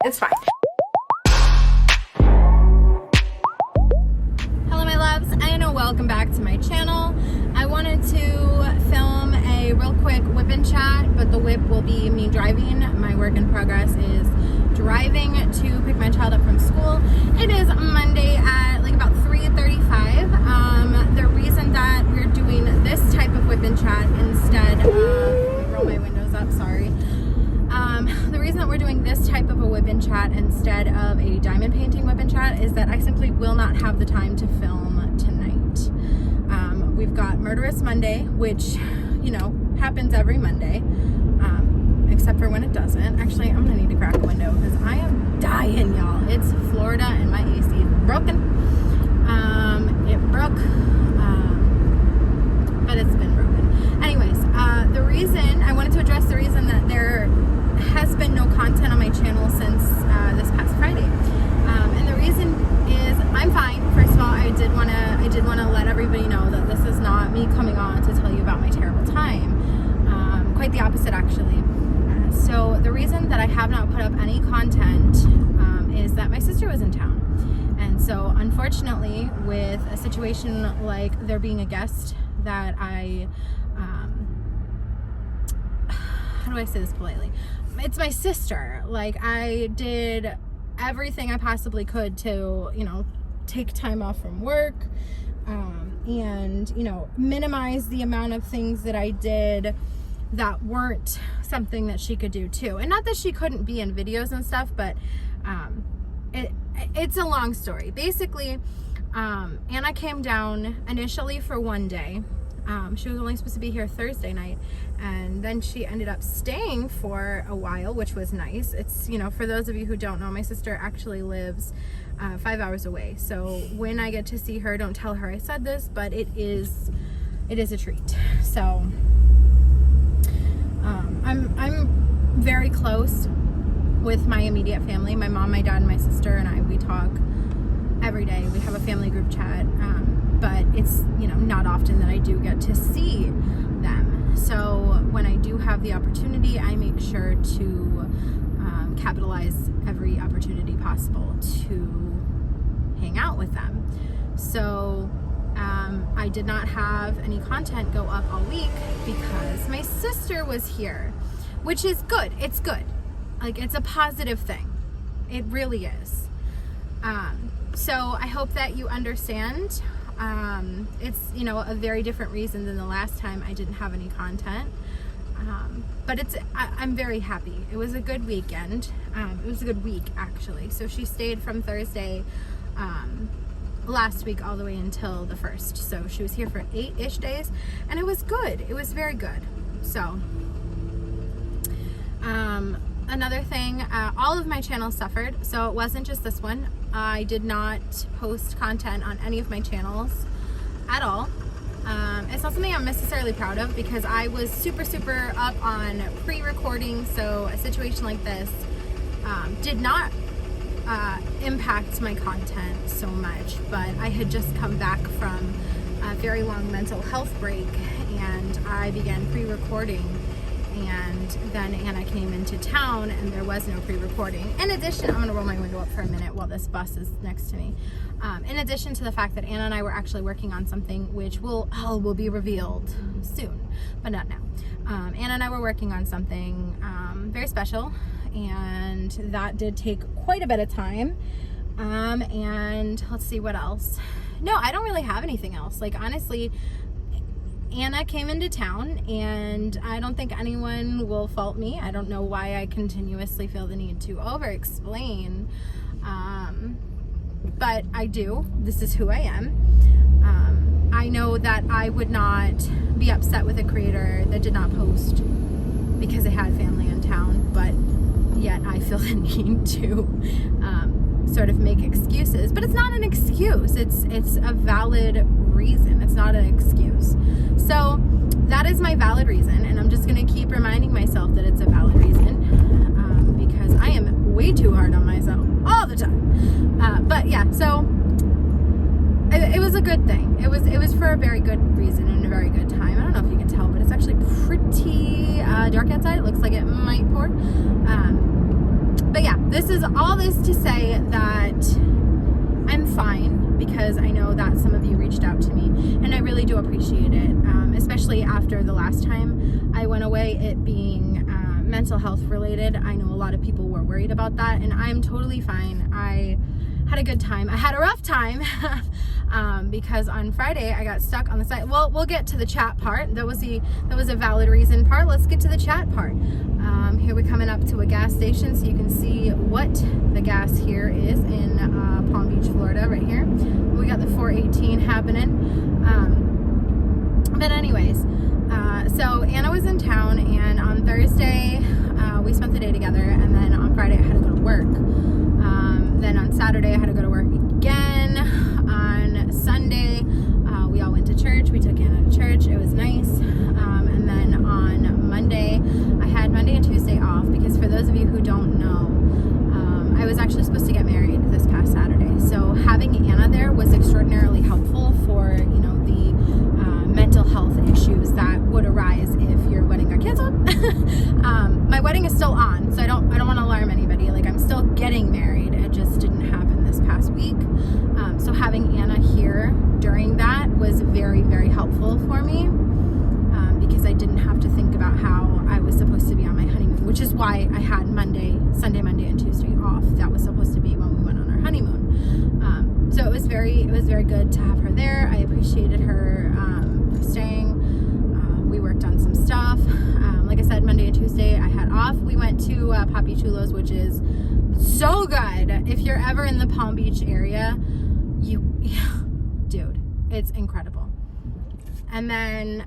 It's fine. Hello my loves, and welcome back to my channel. I wanted to film a real quick whip and chat, but the whip will be me driving. My work in progress is driving to pick my child up from school. It is Monday at like about 3:35. The reason that we're doing this type of whip and chat instead of, let me roll my windows up, sorry. The reason that we're doing this type of a whip and chat instead of a diamond painting whip and chat is that I simply will not have the time to film tonight. We've got Murderous Monday, which, you know, happens every Monday, except for when it doesn't. Actually, I'm gonna need to crack a window because I am dying, y'all. It's Florida and my AC is broken. It broke, but it's been broken. Anyways, the reason, I wanted to address the reason that there has been no content on my channel since this past Friday. And the reason is I'm fine. First of all, I did want to let everybody know that this is not me coming on to tell you about my terrible time. Quite the opposite, actually. So the reason that I have not put up any content is that my sister was in town. And so unfortunately, with a situation like there being a guest that how do I say this politely? It's my sister. Like, I did everything I possibly could to, you know, take time off from work, and, you know, minimize the amount of things that I did that weren't something that she could do too. And not that she couldn't be in videos and stuff, but it's a long story. Basically, Anna came down initially for one day. She was only supposed to be here Thursday night, and then she ended up staying for a while, which was nice. It's, you know, for those of you who don't know, my sister actually lives 5 hours away. So when I get to see her, don't tell her I said this, but it is a treat. So I'm very close with my immediate family. My mom, my dad, and my sister and I, we talk every day. We have a family group chat, but it's, you know, not often that I do get to see them. So when I do have the opportunity, I make sure to capitalize every opportunity possible to hang out with them. So I did not have any content go up all week because my sister was here, which is good. It's good. Like, it's a positive thing. It really is. So I hope that you understand. It's, you know, a very different reason than the last time I didn't have any content. But I'm very happy. It was a good weekend. It was a good week, actually. So she stayed from Thursday last week all the way until the 1st. So she was here for 8-ish days, and it was good. It was very good. So another thing, all of my channels suffered. So it wasn't just this one. I did not post content on any of my channels at all. It's not something I'm necessarily proud of because I was super up on pre-recording, so a situation like this did not impact my content so much, but I had just come back from a very long mental health break and I began pre-recording, and then Anna came into town and there was no pre-recording. In addition, I'm gonna roll my window up for a minute while this bus is next to me. In addition to the fact that Anna and I were actually working on something which will be revealed soon, but not now. Anna and I were working on something very special, and that did take quite a bit of time. And let's see what else. No, I don't really have anything else. Like, honestly, Anna came into town, and I don't think anyone will fault me. I don't know why I continuously feel the need to over-explain, but I do. This is who I am. I know that I would not be upset with a creator that did not post because they had family in town, but yet I feel the need to sort of make excuses. But it's not an excuse. It's a valid reason. It's not an excuse. So that is my valid reason, and I'm just going to keep reminding myself that it's a valid reason, because I am way too hard on myself all the time. But yeah, so it was a good thing. It was for a very good reason and a very good time. I don't know if you can tell, but it's actually pretty dark outside. It looks like it might pour. But yeah, this is all this to say that I'm fine, because I know that some of you reached out to me, and I really do appreciate it, especially after the last time I went away, it being mental health related. I know a lot of people were worried about that, and I'm totally fine. I had a good time. I had a rough time because on Friday I got stuck on the site. Well, we'll get to the chat part. That was a valid reason part. Let's get to the chat part. Here we're coming up to a gas station, so you can see what the gas here is in Palm Beach, Florida, right here. We got the 418 happening. But anyways, so Anna was in town, and on Thursday we spent the day together, and then on Friday I had to go to work. Then on Saturday I had to go to work again. On Sunday we all went to church. We took Anna to church. It was nice. And then on Monday, I had Monday and Tuesday off, because for those of you who don't know, I was actually supposed to get married this past Saturday. So having Anna there was extraordinarily helpful for, you know, the mental health issues that would arise if your wedding got canceled. My wedding is still on, so I don't want to alarm anybody. Like, I'm still getting married. It just didn't happen this past week. So having Anna here during that was very, very helpful for me, because I didn't have to think about how I was supposed to be on my honeymoon, which is why I had Sunday, Monday, and Tuesday off. That was supposed to be when we went on our honeymoon. So it was very good to have her there. I appreciated her staying. We worked on some stuff. Like I said, Monday and Tuesday I had off. We went to Papi Chulo's, which is so good. If you're ever in the Palm Beach area, dude, it's incredible. And then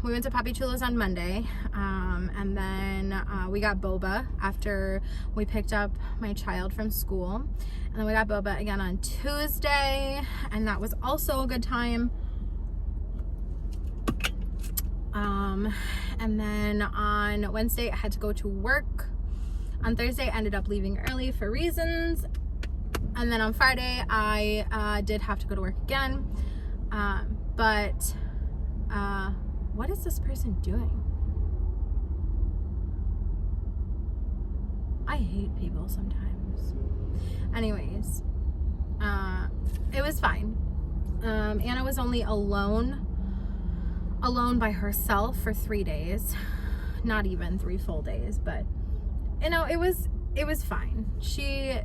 we went to Papi Chulo's on Monday, and then we got boba after we picked up my child from school, and then we got boba again on Tuesday, and that was also a good time. And then on Wednesday I had to go to work. On Thursday I ended up leaving early for reasons, and then on Friday I did have to go to work again, but what is this person doing? I hate people sometimes. Anyways, it was fine. Anna was only alone by herself for 3 days, not even 3 full days, but you know, it was fine. She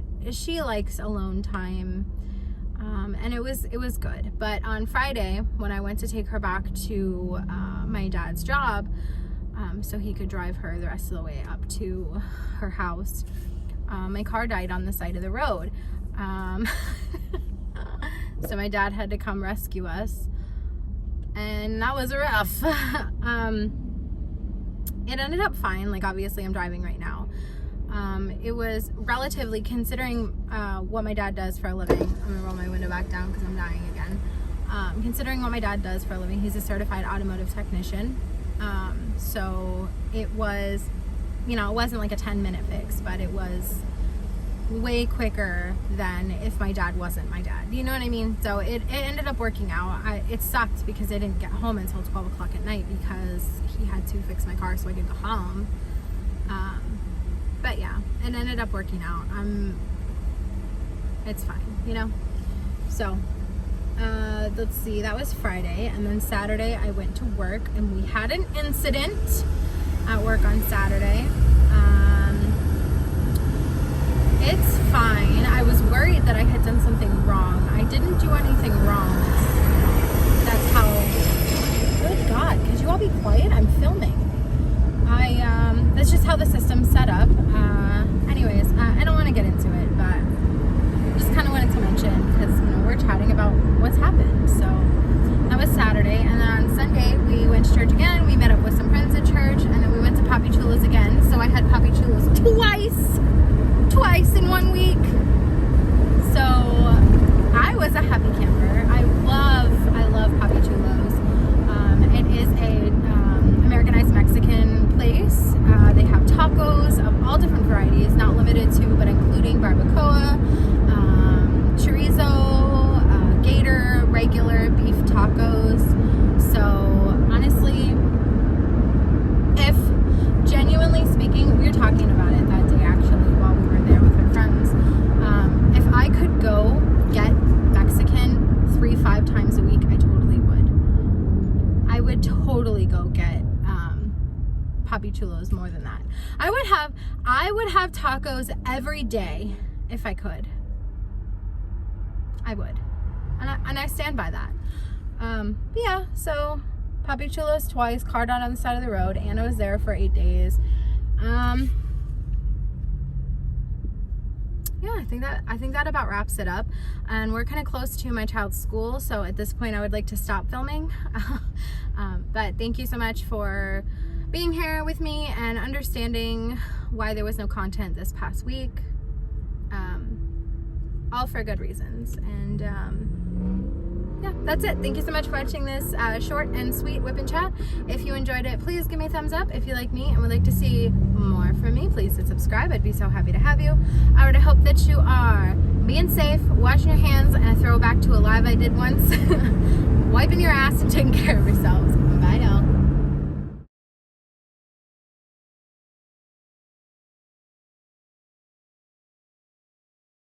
likes alone time. And it was good. But on Friday, when I went to take her back to my dad's job, so he could drive her the rest of the way up to her house, my car died on the side of the road. So my dad had to come rescue us, and that was rough. It ended up fine. Like, obviously I'm driving right now. It was relatively, considering what my dad does for a living. I'm gonna roll my window back down because I'm dying again. Considering what my dad does for a living, he's a certified automotive technician. So it was, you know, it wasn't like a 10-minute fix, but it was way quicker than if my dad wasn't my dad. You know what I mean? So it ended up working out. It sucked because I didn't get home until 12 o'clock at night because he had to fix my car so I could go home. But yeah, it ended up working out. It's fine, you know? So, let's see, that was Friday, and then Saturday I went to work, and we had an incident at work on Saturday. It's fine. I was worried that I had done something wrong. I didn't do anything wrong. That's how, good God, could you all be quiet? I'm filming. That's just how the system's set up. Anyways, I don't want to get into it, but just kind of wanted to mention, because, you know, we're chatting about what's happened. So that was Saturday, and then on Sunday we went to church again. We met up with some friends at church, and then we went to Papi Chulo's again. So I had Papi Chulo's twice in 1 week. So I was a happy camper. I love Papi Chulo's. It is a Americanized Mexican place. They have tacos of all different chulos more than that. I would have tacos every day if I could. I would. And I stand by that. But yeah, so papi chulos twice, car died on the side of the road. Anna was there for 8 days. Yeah, I think that about wraps it up. And we're kind of close to my child's school, so at this point I would like to stop filming. But thank you so much for being here with me and understanding why there was no content this past week. All for good reasons. And yeah, that's it. Thank you so much for watching this short and sweet whip and chat. If you enjoyed it, please give me a thumbs up. If you like me and would like to see more from me, please hit subscribe. I'd be so happy to have you. I would hope that you are being safe, washing your hands, and a throwback to a live I did once, wiping your ass and taking care of